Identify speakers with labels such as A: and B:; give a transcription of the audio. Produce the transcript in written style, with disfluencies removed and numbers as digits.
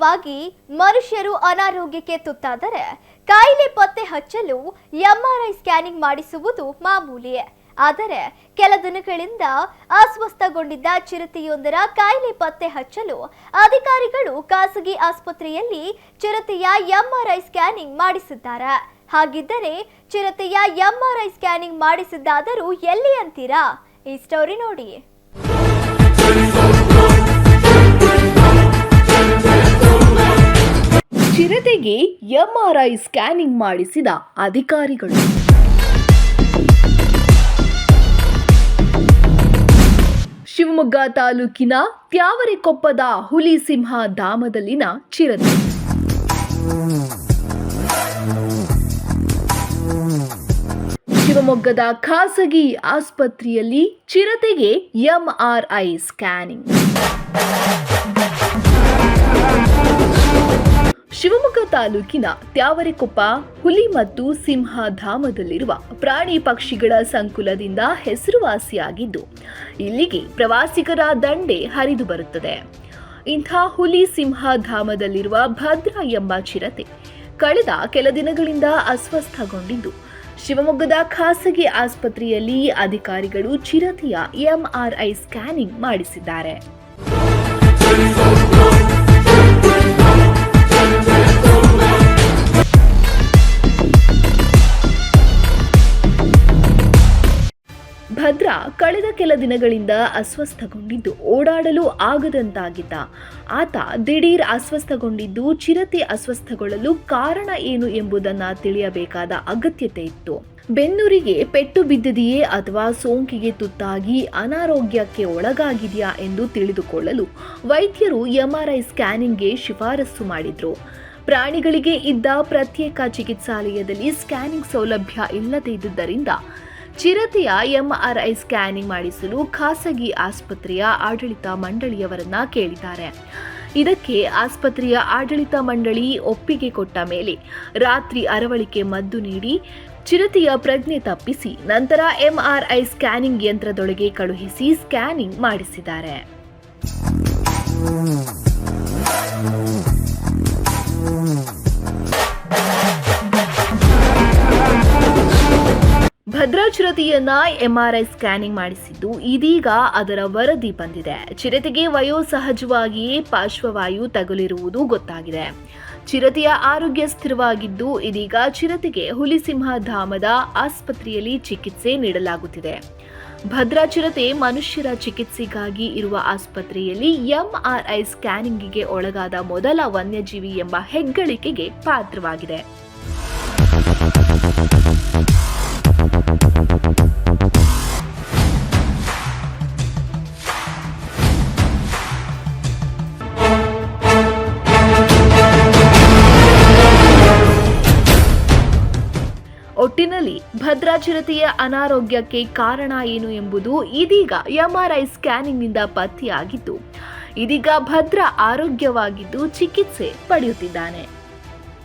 A: ಕೃತಕವಾಗಿ ಮನುಷ್ಯರು ಅನಾರೋಗ್ಯಕ್ಕೆ ತುತ್ತಾದರೆ ಕಾಯಿಲೆ ಪತ್ತೆ ಹಚ್ಚಲು ಎಂಆರ್ಐ ಸ್ಕ್ಯಾನಿಂಗ್ ಮಾಡಿಸುವುದು ಮಾಮೂಲಿ. ಆದರೆ ಕೆಲ ದಿನಗಳಿಂದ ಅಸ್ವಸ್ಥಗೊಂಡಿದ್ದ ಚಿರತೆಯೊಂದರ ಕಾಯಿಲೆ ಪತ್ತೆ ಹಚ್ಚಲು ಅಧಿಕಾರಿಗಳು ಖಾಸಗಿ ಆಸ್ಪತ್ರೆಯಲ್ಲಿ ಚಿರತೆಯ ಎಂಆರ್ಐ ಸ್ಕ್ಯಾನಿಂಗ್ ಮಾಡಿಸಿದ್ದಾರೆ. ಹಾಗಿದ್ದರೆ ಚಿರತೆಯ ಎಂಆರ್ಐ ಸ್ಕ್ಯಾನಿಂಗ್ ಮಾಡಿಸಿದ್ದಾದರೂ ಎಲ್ಲಿ ಅಂತೀರಾ? ಈ ಸ್ಟೋರಿ ನೋಡಿ.
B: ಚಿರತೆಗೆ ಎಂಆರ್ಐ ಸ್ಕ್ಯಾನಿಂಗ್ ಮಾಡಿಸಿದ ಅಧಿಕಾರಿಗಳು. ಶಿವಮೊಗ್ಗ ತಾಲೂಕಿನ ತ್ಯಾವರೆಕೊಪ್ಪದ ಹುಲಿಸಿಂಹ ಧಾಮದಲ್ಲಿನ ಚಿರತೆ. ಶಿವಮೊಗ್ಗದ ಖಾಸಗಿ ಆಸ್ಪತ್ರೆಯಲ್ಲಿ ಚಿರತೆಗೆ ಎಂಆರ್ಐ ಸ್ಕ್ಯಾನಿಂಗ್. ಶಿವಮೊಗ್ಗ ತಾಲೂಕಿನ ತ್ಯಾವರೆಕೊಪ್ಪ ಹುಲಿ ಮತ್ತು ಸಿಂಹ ಧಾಮದಲ್ಲಿರುವ ಪ್ರಾಣಿ ಪಕ್ಷಿಗಳ ಸಂಕುಲದಿಂದ ಹೆಸರುವಾಸಿಯಾಗಿದ್ದು ಇಲ್ಲಿಗೆ ಪ್ರವಾಸಿಗರ ದಂಡೆ ಹರಿದು ಬರುತ್ತದೆ. ಇಂಥ ಹುಲಿ ಸಿಂಹ ಧಾಮದಲ್ಲಿರುವ ಭದ್ರಾ ಎಂಬ ಚಿರತೆ ಕಳೆದ ಕೆಲ ದಿನಗಳಿಂದ ಅಸ್ವಸ್ಥಗೊಂಡಿದ್ದು ಶಿವಮೊಗ್ಗದ ಖಾಸಗಿ ಆಸ್ಪತ್ರೆಯಲ್ಲಿ ಅಧಿಕಾರಿಗಳು ಚಿರತೆಯ ಎಂಆರ್ಐ ಸ್ಕ್ಯಾನಿಂಗ್ ಮಾಡಿಸಿದ್ದಾರೆ. ಭದ್ರಾ ಕಳೆದ ಕೆಲ ದಿನಗಳಿಂದ ಅಸ್ವಸ್ಥಗೊಂಡಿದ್ದು ಓಡಾಡಲು ಆಗದಂತಾಗಿದ್ದ ಆತ ದಿಢೀರ್ ಅಸ್ವಸ್ಥಗೊಂಡಿದ್ದು ಚಿರತೆ ಅಸ್ವಸ್ಥಗೊಳ್ಳಲು ಕಾರಣ ಏನು ಎಂಬುದನ್ನು ತಿಳಿಯಬೇಕಾದ ಅಗತ್ಯತೆ ಇತ್ತು. ಬೆನ್ನುರಿಗೆ ಪೆಟ್ಟು ಬಿದ್ದಿದೆಯೇ ಅಥವಾ ಸೋಂಕಿಗೆ ತುತ್ತಾಗಿ ಅನಾರೋಗ್ಯಕ್ಕೆ ಒಳಗಾಗಿದೆಯಾ ಎಂದು ತಿಳಿದುಕೊಳ್ಳಲು ವೈದ್ಯರು ಎಂಆರ್ಐ ಸ್ಕ್ಯಾನಿಂಗ್ಗೆ ಶಿಫಾರಸು ಮಾಡಿದ್ರು. ಪ್ರಾಣಿಗಳಿಗೆ ಇದ್ದ ಪ್ರತ್ಯೇಕ ಚಿಕಿತ್ಸಾಲಯದಲ್ಲಿ ಸ್ಕ್ಯಾನಿಂಗ್ ಸೌಲಭ್ಯ ಇಲ್ಲದೇ ಇದ್ದುದರಿಂದ ಚಿರತೆಯ ಎಂಆರ್ಐ ಸ್ಕ್ಯಾನಿಂಗ್ ಮಾಡಿಸಲು ಖಾಸಗಿ ಆಸ್ಪತ್ರೆಯ ಆಡಳಿತ ಮಂಡಳಿಯವರನ್ನ ಕೇಳಿದ್ದಾರೆ. ಇದಕ್ಕೆ ಆಸ್ಪತ್ರೆಯ ಆಡಳಿತ ಮಂಡಳಿ ಒಪ್ಪಿಗೆ ಕೊಟ್ಟ ಮೇಲೆ ರಾತ್ರಿ ಅರವಳಿಕೆ ಮದ್ದು ನೀಡಿ ಚಿರತೆಯ ಪ್ರಜ್ಞೆ ತಪ್ಪಿಸಿ ನಂತರ ಎಂಆರ್ಐ ಸ್ಕ್ಯಾನಿಂಗ್ ಯಂತ್ರದೊಳಗೆ ಕಳುಹಿಸಿ ಸ್ಕ್ಯಾನಿಂಗ್ ಮಾಡಿಸಿದ್ದಾರೆ. ಭದ್ರಾ ಚಿರತೆಯನ್ನ ಎಂಆರ್ಐ ಸ್ಕ್ಯಾನಿಂಗ್ ಮಾಡಿಸಿದ್ದು ಇದೀಗ ಅದರ ವರದಿ ಬಂದಿದೆ. ಚಿರತೆಗೆ ವಯೋಸಹಜವಾಗಿಯೇ ಪಾರ್ಶ್ವವಾಯು ತಗುಲಿರುವುದು ಗೊತ್ತಾಗಿದೆ. ಚಿರತೆಯ ಆರೋಗ್ಯ ಸ್ಥಿರವಾಗಿದ್ದು ಇದೀಗ ಚಿರತೆಗೆ ಹುಲಿಸಿಂಹ ಧಾಮದ ಆಸ್ಪತ್ರೆಯಲ್ಲಿ ಚಿಕಿತ್ಸೆ ನೀಡಲಾಗುತ್ತಿದೆ. ಭದ್ರಾ ಚಿರತೆ ಮನುಷ್ಯರ ಚಿಕಿತ್ಸೆಗಾಗಿ ಇರುವ ಆಸ್ಪತ್ರೆಯಲ್ಲಿ ಎಂಆರ್ಐ ಸ್ಕ್ಯಾನಿಂಗಿಗೆ ಒಳಗಾದ ಮೊದಲ ವನ್ಯಜೀವಿ ಎಂಬ ಹೆಗ್ಗಳಿಕೆಗೆ ಪಾತ್ರವಾಗಿದೆ. ಒಟ್ಟಿನಲ್ಲಿ ಭದ್ರಾ ಚಿರತೆಯ ಅನಾರೋಗ್ಯಕ್ಕೆ ಕಾರಣ ಏನು ಎಂಬುದು ಇದೀಗ ಎಂಆರ್ಐ ಸ್ಕ್ಯಾನಿಂಗ್ನಿಂದ ಪತ್ತೆಯಾಗಿದ್ದು ಇದೀಗ ಭದ್ರಾ ಆರೋಗ್ಯವಾಗಿದ್ದು ಚಿಕಿತ್ಸೆ ಪಡೆಯುತ್ತಿದ್ದಾನೆ.